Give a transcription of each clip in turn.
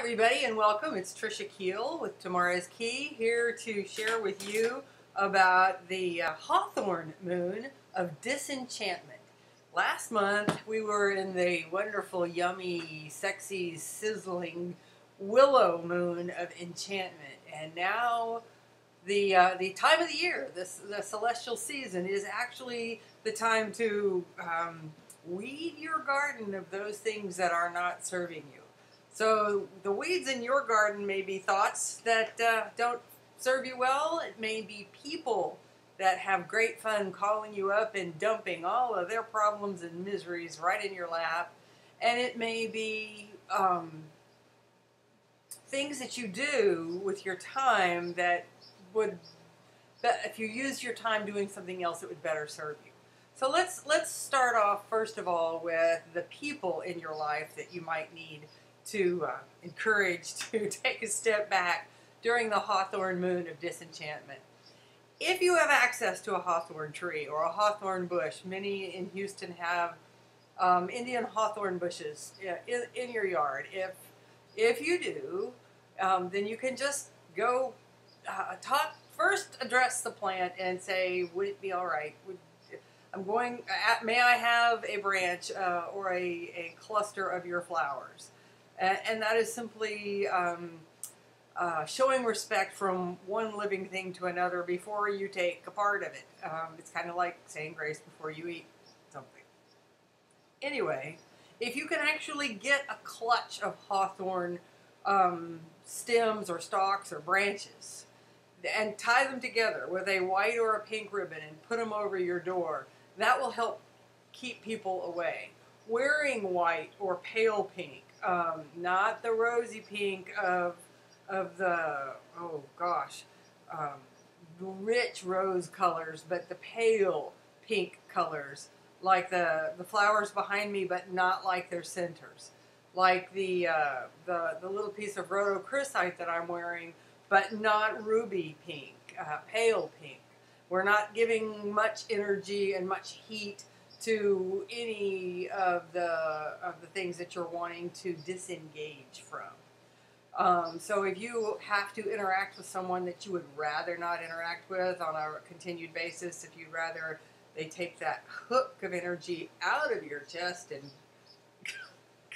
everybody, and welcome. It's Trisha Keel with Tomorrow's Key, here to share with you about the Hawthorne moon of disenchantment. Last month, we were in the wonderful, yummy, sexy, sizzling willow moon of enchantment, and now the time of the year, the celestial season, is actually the time to weed your garden of those things that are not serving you. So the weeds in your garden may be thoughts that don't serve you well. It may be people that have great fun calling you up and dumping all of their problems and miseries right in your lap. And it may be things that you do with your time that if you use your time doing something else, it would better serve you. So let's start off first of all with the people in your life that you might need to encourage to take a step back during the Hawthorne moon of disenchantment. If you have access to a hawthorn tree or a hawthorn bush, many in Houston have Indian hawthorn bushes in your yard. If you do, then you can just go address the plant and say, would it be all right? May I have a branch or a cluster of your flowers? And that is simply showing respect from one living thing to another before you take a part of it. It's kind of like saying grace before you eat something. Anyway, if you can actually get a clutch of hawthorn stems or stalks or branches and tie them together with a white or a pink ribbon and put them over your door, that will help keep people away. Wearing white or pale pink, not the rosy pink of the, rich rose colors, but the pale pink colors, like the flowers behind me, but not like their centers. Like the little piece of rhodochrosite that I'm wearing, but not ruby pink, pale pink. We're not giving much energy and much heat to any of the things that you're wanting to disengage from. So if you have to interact with someone that you would rather not interact with on a continued basis, if you'd rather they take that hook of energy out of your chest and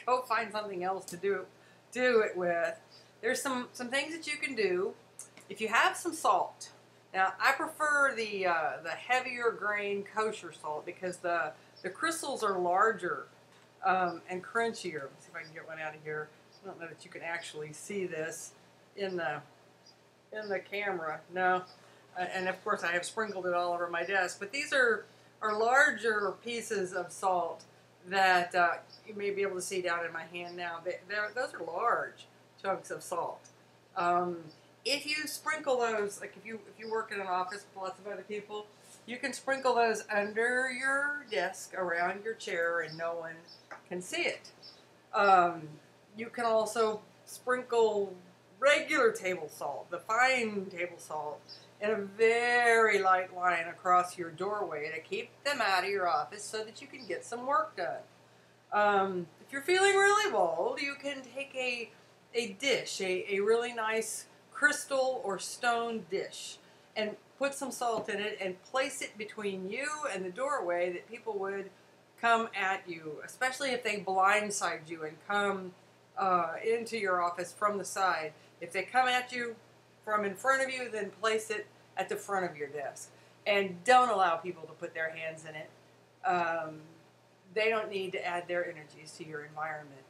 go find something else to do it with, there's some things that you can do. If you have some salt. Now, I prefer the heavier grain kosher salt because the crystals are larger and crunchier. Let's see if I can get one out of here. I don't know that you can actually see this in the camera. No, and of course I have sprinkled it all over my desk. But these are larger pieces of salt that you may be able to see down in my hand now. Those are large chunks of salt. If you sprinkle those, like if you work in an office with lots of other people, you can sprinkle those under your desk, around your chair, and no one can see it. You can also sprinkle regular table salt, the fine table salt, in a very light line across your doorway to keep them out of your office so that you can get some work done. If you're feeling really bold, you can take a dish, a really nice crystal or stone dish, and put some salt in it and place it between you and the doorway that people would come at you, especially if they blindside you and come into your office from the side. If they come at you from in front of you, then place it at the front of your desk. And don't allow people to put their hands in it. They don't need to add their energies to your environment.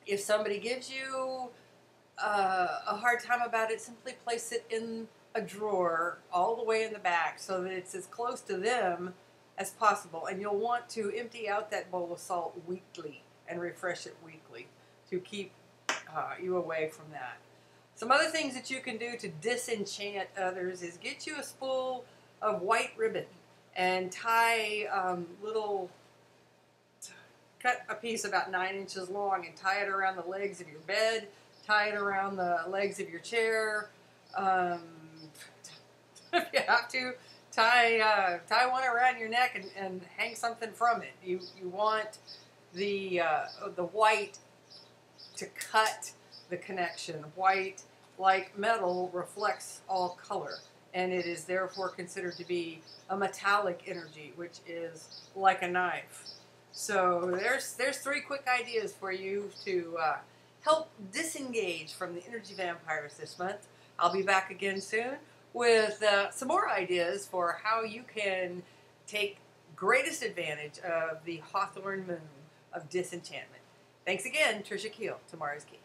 If somebody gives you a hard time about it, simply place it in a drawer all the way in the back so that it's as close to them as possible. And you'll want to empty out that bowl of salt weekly and refresh it weekly to keep you away from that. Some other things that you can do to disenchant others is get you a spool of white ribbon and cut a piece about 9 inches long and tie it around the legs of your bed, tie it around the legs of your chair. If you have to, tie one around your neck and hang something from it. You want the white to cut the connection. White, like metal, reflects all color, and it is therefore considered to be a metallic energy, which is like a knife. So there's 3 quick ideas for you to help disengage from the energy vampires this month. I'll be back again soon with some more ideas for how you can take greatest advantage of the Hawthorne moon of disenchantment. Thanks again, Trisha Keel, Tomorrow's Key.